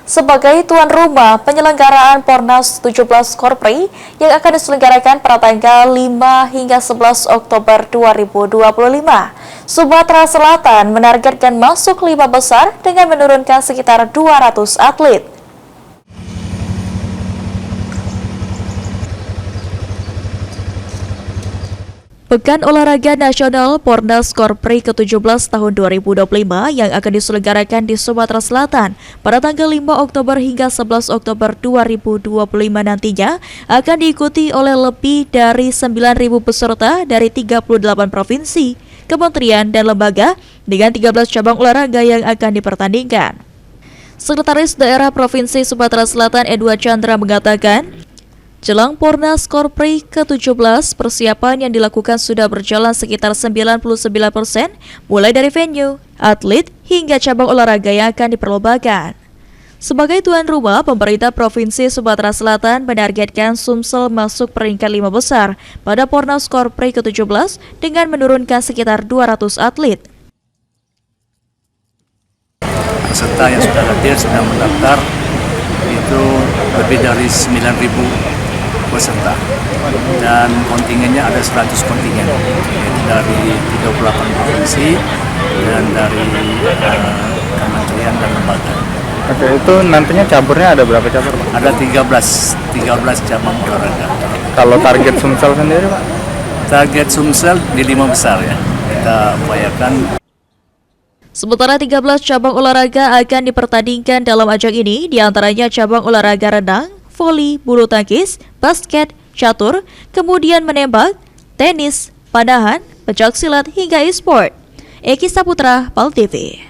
sebagai tuan rumah penyelenggaraan Pornas 17 Korpri yang akan diselenggarakan pada tanggal 5 hingga 11 Oktober 2025. Sumatera Selatan menargetkan masuk 5 besar dengan menurunkan sekitar 200 atlet. Pekan Olahraga Nasional Pornas Korpri ke-17 tahun 2025 yang akan diselenggarakan di Sumatera Selatan pada tanggal 5 Oktober hingga 11 Oktober 2025 nantinya akan diikuti oleh lebih dari 9.000 peserta dari 38 provinsi, kementerian, dan lembaga dengan 13 cabang olahraga yang akan dipertandingkan. Sekretaris Daerah Provinsi Sumatera Selatan Edward Chandra mengatakan, jelang Pornas Korpri ke-17, persiapan yang dilakukan sudah berjalan sekitar 99%, mulai dari venue, atlet, hingga cabang olahraga yang akan diperlobakan. Sebagai tuan rumah, pemerintah Provinsi Sumatera Selatan menargetkan Sumsel masuk peringkat 5 besar pada Pornas Korpri ke-17 dengan menurunkan sekitar 200 atlet. Peserta yang sudah hadir sudah mendaftar itu lebih dari 9.000 peserta dan kontingennya ada 100 kontingen dari 38 provinsi dan dari kementerian dan lembaga. Oke, itu nantinya caburnya ada berapa cabur, Pak? Ada 13 cabang olahraga. Kalau target Sumsel sendiri, Pak? Target Sumsel di 5 besar ya, kita upayakan. Sementara 13 cabang olahraga akan dipertandingkan dalam ajang ini, diantaranya cabang olahraga renang, voli, bulu tangkis, basket, catur, kemudian menembak, tenis, panahan, pencaksilat hingga e-sport. Eki Saputra, PAL TV.